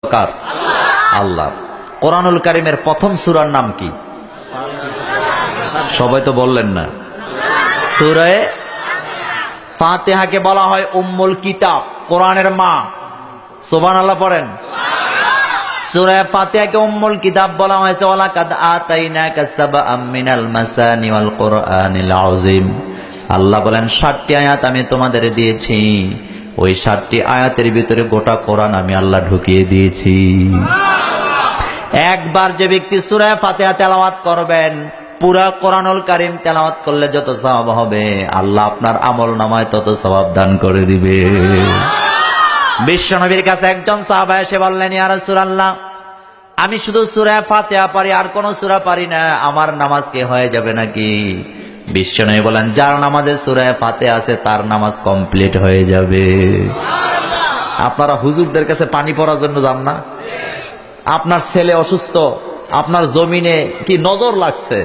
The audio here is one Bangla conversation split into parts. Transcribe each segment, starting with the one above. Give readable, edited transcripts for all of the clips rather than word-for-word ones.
কার? আল্লাহ। কোরআনুল কারীমের প্রথম সূরার নাম কি? সবাই তো বললেন না। সূরা ফাতিহাকে বলা হয় উম্মুল কিতাব, কোরআনের মা। সুবহানাল্লাহ পড়েন। সূরা ফাতিহাকে উম্মুল কিতাব বলা হয়েছে। ওয়ালাকাদ আতাইনাকা সাবআম মিনাল মাসানি ওয়াল কুরআনিল আযীম। আল্লাহ বলেন ৭টি আয়াত আমি তোমাদের দিয়েছি, ওই ৭টি আয়াতের ভিতরে গোটা কোরআন আমি আল্লাহ ঢুকিয়ে দিয়েছি। একবার যে ব্যক্তি সূরা ফাতিহা তেলাওয়াত করবেন, পুরা কোরআনুল কারীম তেলাওয়াত করলে যত সওয়াব হবে, আল্লাহ আপনার আমলনামায় তত সওয়াব দান করে দিবে। বিশ্বনবীর কাছে একজন সাহাবা এসে বললেন, ইয়া রাসূলুল্লাহ, আমি শুধু সূরা ফাতিহা পারি, আর কোন সূরা পারি না, আমার নামাজ কি হয়ে যাবে নাকি? বিশ্বনবী বলেন, যার নামাজে সূরা ফাতিহা আছে তার নামাজ কমপ্লিট হয়ে যাবে। আপনারা হুজুরদের কাছে পানি পড়ার জন্য যান না? আপনার ছেলে অসুস্থ, আপনার জমিনে কি নজর লাগছে,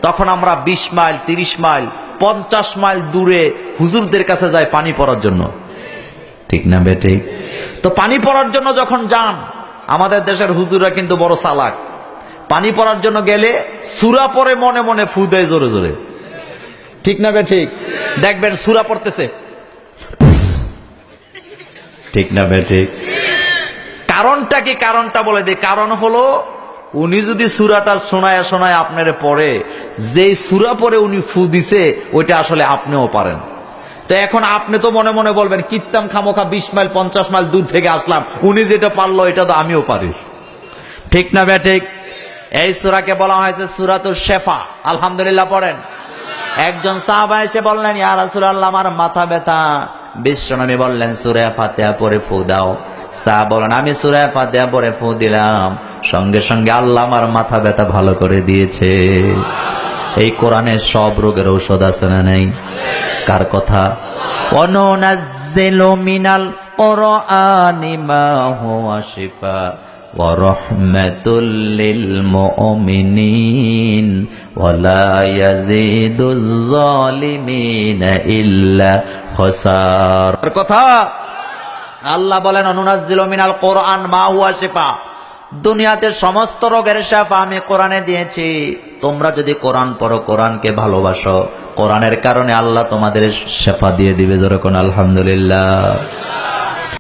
তখন আমরা 20 মাইল 30 মাইল 50 মাইল দূরে হুজুরদের কাছে যাই পানি পড়ার জন্য, ঠিক না বেটে? তো পানি পড়ার জন্য যখন যান, আমাদের দেশের হুজুররা কিন্তু বড় চালাক। পানি পড়ার জন্য গেলে সূরা পড়ে মনে মনে ফু দেয় জোরে জোরে, ঠিক না বেটে? দেখবেন সূরা পড়তেছে, ঠিক না বেটে? কারণটা কি? কারণটা বলে দেয়। কারণ হলো, উনি যদি সূরাটা শোনায় শোনায় আপনারে পড়ে, যেই সূরা পড়ে উনি ফু দিছে ওইটা আসলে আপনিও পারেন। তো এখন আপনি তো মনে মনে বলবেন, কিত্তাম খামোখা 20 মাইল 50 মাইল দূর থেকে আসলাম, উনি যেটা পারলো এটা তো আমিও পারি, ঠিক না বেঠিক? এই সূরাকে বলা হয়েছে সূরাতুশ শিফা। আলহামদুলিল্লাহ পড়েন। একজন সাহাবা এসে বললেন, ইয়া রাসূলুল্লাহ, আমার মাথা ব্যথা। বিশ্বনবী বললেন, সূরা ফাতিহা পড়ে ফু দাও। সাহাবা বলেন, আমি সূরা ফাতিহা পড়ে ফু দিলাম, সঙ্গে সঙ্গে আল্লাহ আমার মাথা ব্যথা ভালো করে দিয়েছে। এই কোরআনের সব রোগের ঔষধ আছে না নাই? কার কথা? ওয়ানুনাজ্জিলু মিনাল কুরআনি মা হুয়া শিফা ওয়া রাহমাতুল লিল মুমিনিন ওয়া লা ইয়াজিদুজ জালিমিনা ইল্লা খাসার। কথা আল্লাহ বলেন, ওয়ানুনাজ্জিলু মিনাল কুরআন মা হুয়া শিফা, দুনিয়াতে সমস্ত রোগের শিফা আমি কোরআনে দিয়েছি। তোমরা যদি কোরআন পড়ো, কোরআনকে ভালোবাসো, কোরআনের কারণে আল্লাহ তোমাদের শিফা দিয়ে দিবে। জোরে কোন আলহামদুলিল্লাহ।